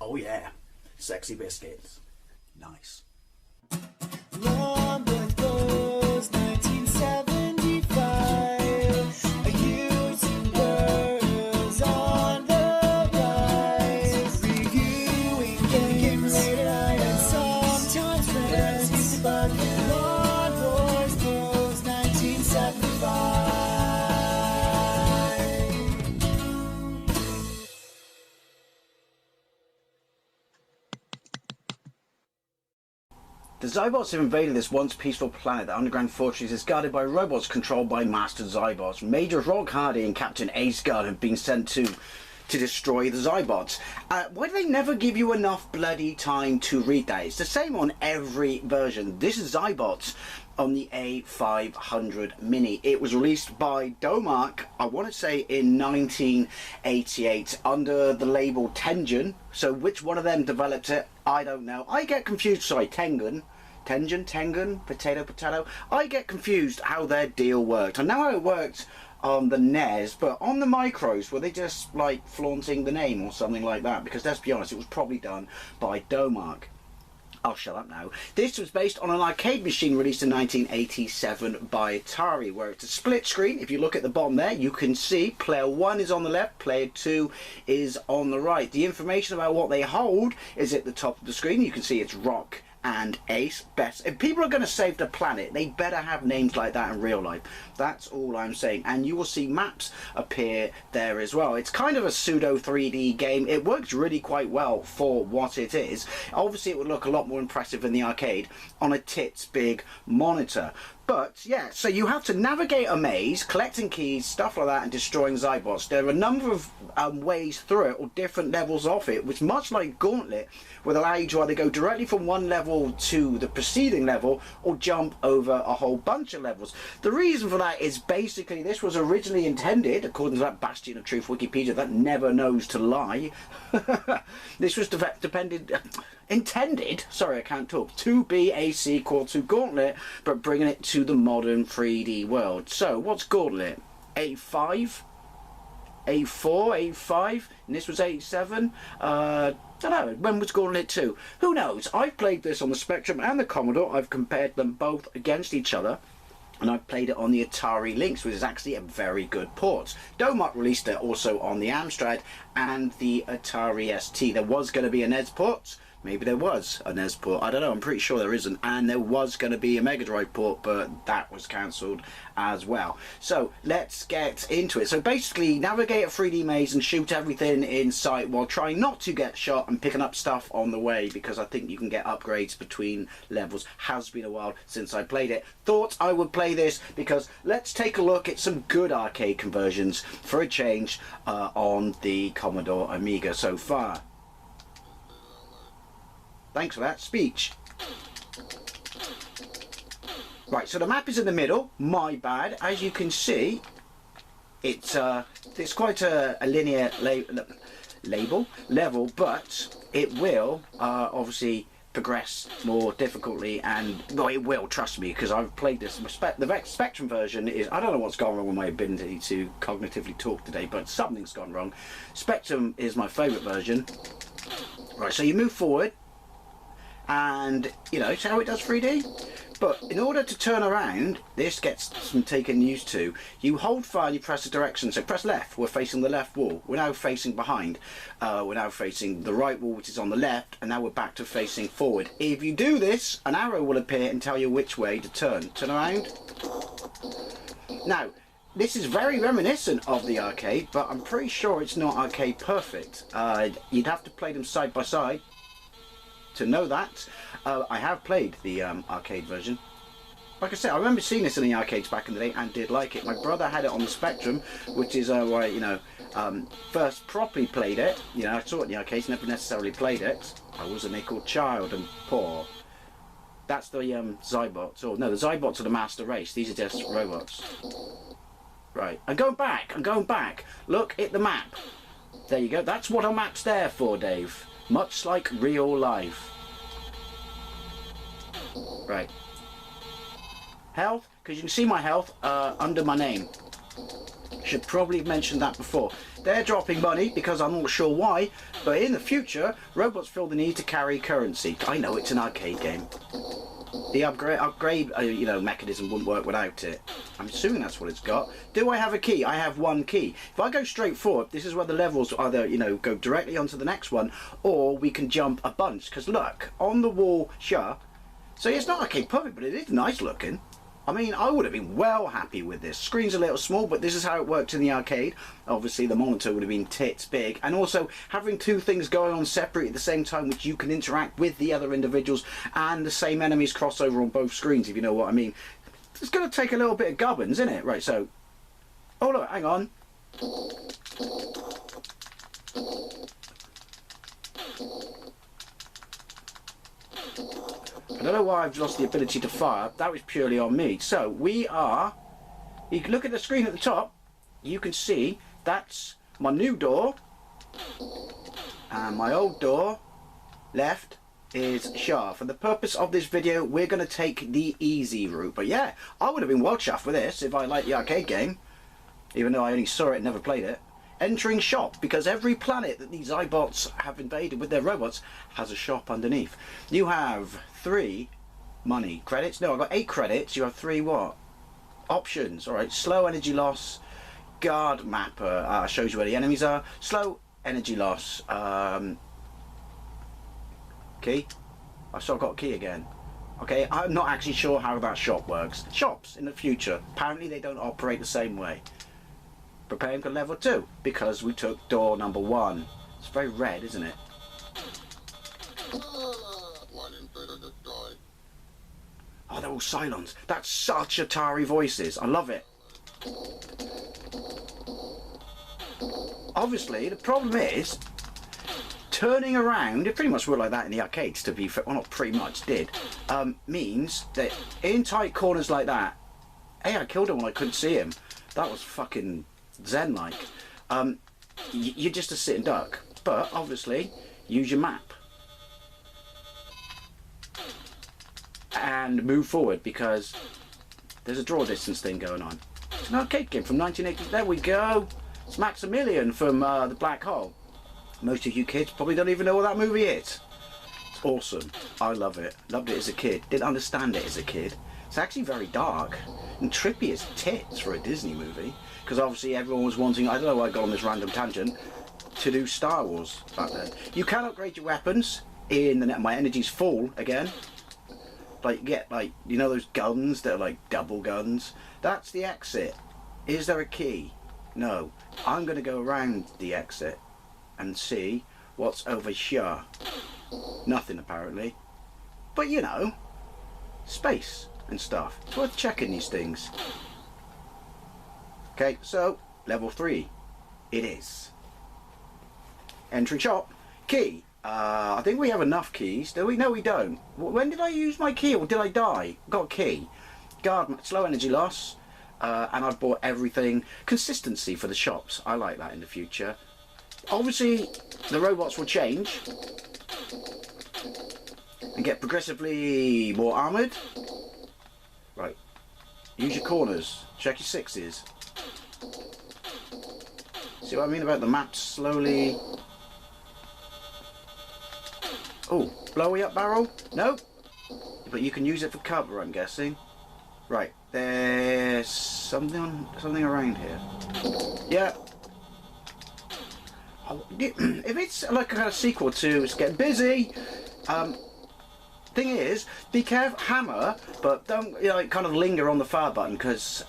Oh yeah, sexy biscuits. Nice. Long was 1975. A YouTuber on the rise. Reviewing games late at night and sometimes friends. But Long Boys Bros 1975. The XYBOTS have invaded this once peaceful planet. The underground fortress is guarded by robots controlled by Master XYBOTS. Major Rock Hardy and Captain Ace Guard have been sent to destroy the XYBOTS. Why do they never give you enough bloody time to read that? It's the same on every version. This is XYBOTS on the A500 Mini. It was released by Domark, I want to say in 1988, under the label Tengen. So which one of them developed it, I don't know. I get confused, sorry, Tengen, potato. I get confused how their deal worked. I know how it worked on the NES, but on the Micros, were they just like flaunting the name or something like that? Because let's be honest, it was probably done by Domark. I'll shut up now. This was based on an arcade machine released in 1987 by ATARI, where it's a split screen. If you look at the bottom there, you can see player 1 is on the left, player 2 is on the right. The information about what they hold is at the top of the screen. You can see it's Rock and Ace. Best. If people are going to save the planet, they better have names like that in real life. That's all I'm saying. And you will see maps appear there as well. It's kind of a pseudo 3D game. It works really quite well for what it is. Obviously it would look a lot more impressive in the arcade on a tits big monitor. But yeah, so you have to navigate a maze, collecting keys, stuff like that, and destroying XYBOTS. There are a number of ways through it, or different levels of it, which, much like Gauntlet, will allow you to either go directly from one level to the preceding level, or jump over a whole bunch of levels. The reason for that is basically this was originally intended, according to that bastion of truth Wikipedia that never knows to lie, this was intended, sorry I can't talk, to be a sequel to Gauntlet, but bringing it to the modern 3D world. So what's Gauntlet? 85? A4? A5? And this was 87? Don't know. When was Gauntlet 2? Who knows? I've played this on the Spectrum and the Commodore. I've compared them both against each other. And I've played it on the Atari Lynx, which is actually a very good port. Domark released it also on the Amstrad and the Atari ST. There was going to be a NES port. Maybe there was a NES port, I don't know, I'm pretty sure there isn't. And there was going to be a Mega Drive port, but that was cancelled as well. So let's get into it. So basically, navigate a 3D maze and shoot everything in sight while trying not to get shot and picking up stuff on the way, because I think you can get upgrades between levels. Has been a while since I played it. Thought I would play this because let's take a look at some good arcade conversions for a change on the Commodore Amiga so far. Thanks for that speech. Right, so the map is in the middle. My bad. As you can see, it's quite a linear level, but it will obviously progress more difficultly, and well, it will, trust me, because I've played this. The Spectrum version is, I don't know what's gone wrong with my ability to cognitively talk today, but something's gone wrong. Spectrum is my favourite version. Right, so you move forward, and you know, see how it does 3D? But in order to turn around, this gets some taken used to. You hold fire and you press the direction. So press left, we're facing the left wall. We're now facing behind. We're now facing the right wall, which is on the left, and now we're back to facing forward. If you do this, an arrow will appear and tell you which way to turn. Turn around. Now, this is very reminiscent of the arcade, but I'm pretty sure it's not arcade perfect. You'd have to play them side by side to know that. I have played the arcade version. Like I said, I remember seeing this in the arcades back in the day and did like it. My brother had it on the Spectrum, which is where I, you know, first properly played it. You know, I saw it in the arcades, never necessarily played it. I was a nickel child and poor. That's the XYBOTS. Oh no, the XYBOTS are the master race. These are just robots. Right, I'm going back. Look at the map. There you go. That's what a map's there for, Dave. Much like real life. Right. Health, because you can see my health under my name. Should probably have mentioned that before. They're dropping money because I'm not sure why, but in the future, robots feel the need to carry currency. I know it's an arcade game. The upgrade you know, mechanism wouldn't work without it. I'm assuming that's what it's got. Do I have a key? I have one key. If I go straight forward, this is where the levels either, you know, go directly onto the next one, or we can jump a bunch. Because look, on the wall, sure. So it's not arcade perfect, but it is nice looking. I mean, I would have been well happy with this. Screen's a little small, but this is how it worked in the arcade. Obviously, the monitor would have been tits big. And also, having two things going on separate at the same time, which you can interact with the other individuals, and the same enemies cross over on both screens, if you know what I mean. It's going to take a little bit of gubbins, isn't it? Right, so... Oh, look, hang on. I don't know why I've lost the ability to fire. That was purely on me. So we are, you can look at the screen at the top, you can see that's my new door, and my old door left is Shah. For the purpose of this video, we're going to take the easy route. But yeah, I would have been well chuffed with this if I liked the arcade game, even though I only saw it and never played it. Entering shop, because every planet that these XYBOTS have invaded with their robots has a shop underneath. You have 3 money credits. No, I've got 8 credits. You have 3 what? Options. Alright, slow energy loss. Guard mapper shows you where the enemies are. Slow energy loss. Key. I've still got a key again. Okay, I'm not actually sure how that shop works. Shops in the future, apparently they don't operate the same way. Preparing for level 2 because we took door number 1. It's very red, isn't it? Oh, they're all silent. That's such ATARI voices. I love it. Obviously, the problem is turning around. It pretty much worked like that in the arcades, to be fair. Well, not pretty much did. Means that in tight corners like that. Hey, I killed him when I couldn't see him. That was fucking zen-like. You're just a sitting duck, but obviously use your map and move forward because there's a draw distance thing going on. It's an arcade game from 1980. There we go. It's Maximilian from the Black Hole. Most of you kids probably don't even know what that movie is. It's awesome. I love it. Loved it as a kid. Didn't understand it as a kid. It's actually very dark and trippy as tits for a Disney movie. Because obviously everyone was wanting, I don't know why I got on this random tangent, to do Star Wars back then. You can upgrade your weapons in the net. My energy's full again. Like, you get, like, you know those guns that are like double guns? That's the exit. Is there a key? No. I'm going to go around the exit and see what's over here. Nothing, apparently. But, you know, space and stuff. It's worth checking these things. Okay, so level 3 it is. Entering shop. Key. I think we have enough keys. Do we? No, we don't. When did I use my key, or did I die? Got a key. Guard, slow energy loss. And I've bought everything. Consistency for the shops. I like that in the future. Obviously, the robots will change and get progressively more armoured. Right. Use your corners. Check your 6s. See what I mean about the map slowly? Oh, blowy up barrel? No? But you can use it for cover, I'm guessing. Right, there's something around here. Yeah. Oh, if it's like a kind of sequel to It's Getting Busy, thing is, be careful, hammer, but don't, you know, kind of linger on the fire button, because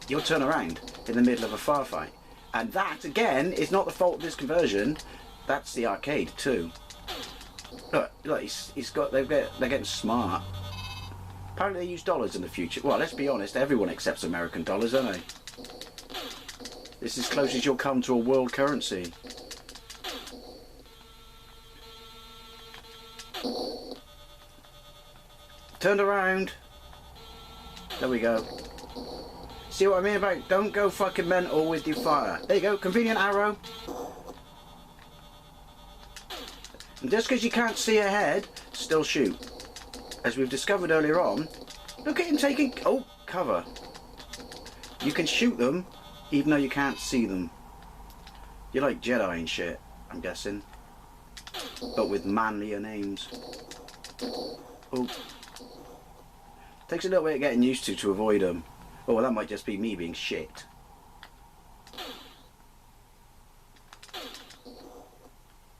you'll turn around in the middle of a firefight. And that, again, is not the fault of this conversion. That's the arcade, too. Look, they're getting smart. Apparently they use dollars in the future. Well, let's be honest, everyone accepts American dollars, don't they? This is as close as you'll come to a world currency. Turned around. There we go. See what I mean about don't go fucking mental with your fire. There you go, convenient arrow. And just because you can't see ahead, still shoot. As we've discovered earlier on, look at him taking, oh, cover. You can shoot them, even though you can't see them. You're like Jedi and shit, I'm guessing. But with manlier names. Oh. Takes a little bit of getting used to avoid them. Oh, well, that might just be me being shit.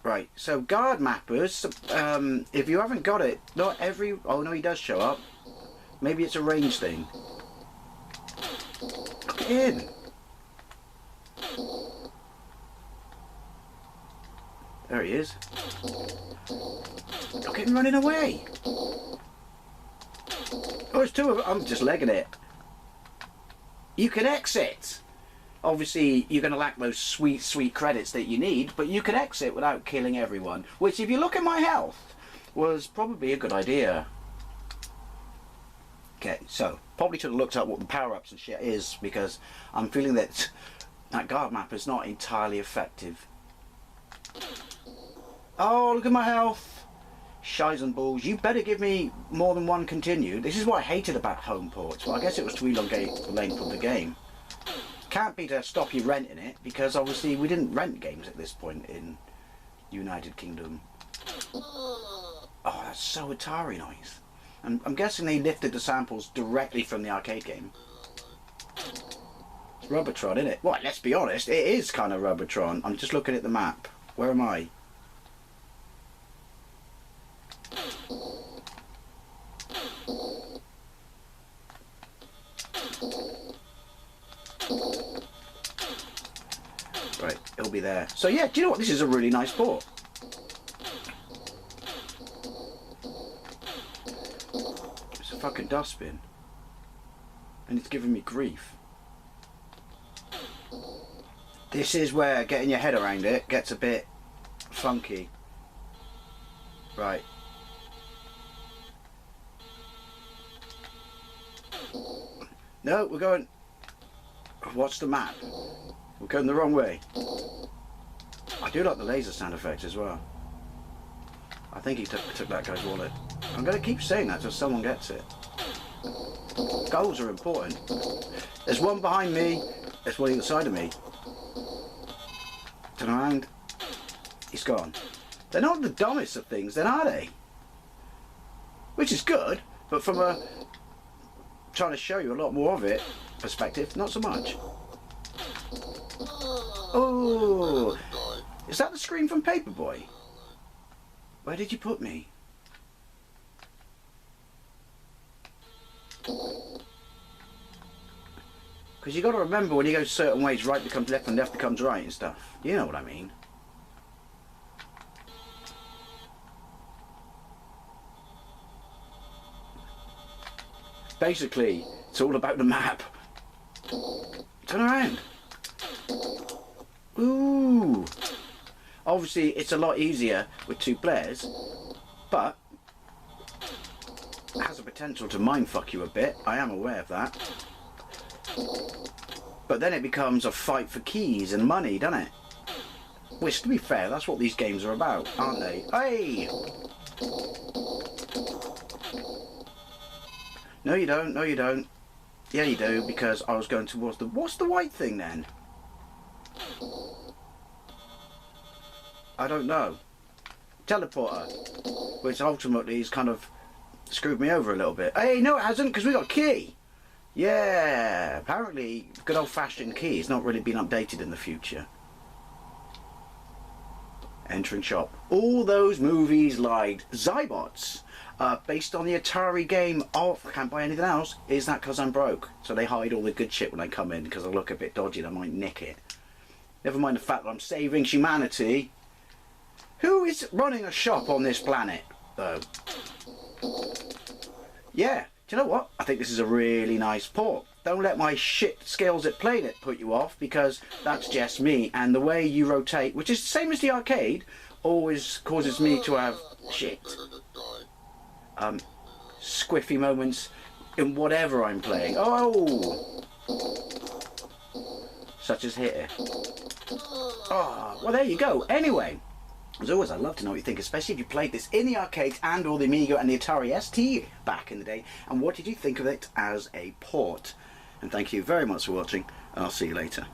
Right, so guard mappers, if you haven't got it, not every... Oh, no, he does show up. Maybe it's a range thing. Get in. There he is. Look at him running away. Oh, there's two of them. I'm just legging it. You can exit. Obviously, you're going to lack those sweet, sweet credits that you need, but you can exit without killing everyone. Which, if you look at my health, was probably a good idea. Okay, so, probably should have looked up what the power-ups and shit is, because I'm feeling that that guard map is not entirely effective. Oh, look at my health. Shies and balls. You better give me more than one continue. This is what I hated about home ports. Well, I guess it was to elongate the length of the game. Can't be to stop you renting it, because obviously we didn't rent games at this point in United Kingdom. Oh, that's so Atari nice. I'm guessing they lifted the samples directly from the arcade game. It's Robotron, isn't it? Well, let's be honest, it is kind of Robotron. I'm just looking at the map. Where am I? Right, it'll be there. So yeah, do you know what? This is a really nice port. It's a fucking dustbin. And it's giving me grief. This is where getting your head around it gets a bit funky. Right. No, we're going... What's the map? We're going the wrong way. I do like the laser sound effects as well. I think he took that guy's wallet. I'm going to keep saying that till someone gets it. Goals are important. There's one behind me. There's one either side of me. Turn around. He's gone. They're not the dumbest of things then, are they? Which is good, but from a trying to show you a lot more of it perspective, not so much. Oh, is that the screen from Paperboy? Where did you put me? Because you got to remember, when you go certain ways, right becomes left and left becomes right and stuff. You know what I mean. Basically, it's all about the map. Turn around. Ooh. Obviously, it's a lot easier with two players, but it has a potential to mindfuck you a bit. I am aware of that. But then it becomes a fight for keys and money, doesn't it? Which, to be fair, that's what these games are about, aren't they? Hey! No, you don't. No, you don't. Yeah, you do, because I was going towards the... What's the white thing, then? I don't know. Teleporter. Which ultimately has kind of screwed me over a little bit. Hey, no it hasn't, because we got a key. Yeah, apparently good old-fashioned key has not really been updated in the future. Entering shop. All those movies like XYBOTS, based on the Atari game of I Can't Buy Anything Else. Is that because I'm broke? So they hide all the good shit when I come in because I look a bit dodgy and I might nick it. Never mind the fact that I'm saving humanity. Who is running a shop on this planet, though? Yeah, do you know what? I think this is a really nice port. Don't let my shit skills at playing it put you off, because that's just me. And the way you rotate, which is the same as the arcade, always causes me to have shit. Squiffy moments in whatever I'm playing. Oh! Such as here. Oh, well there you go. Anyway. As always, I'd love to know what you think, especially if you played this in the arcades and or the Amiga and the Atari ST back in the day. And what did you think of it as a port? and thank you very much for watching, and I'll see you later.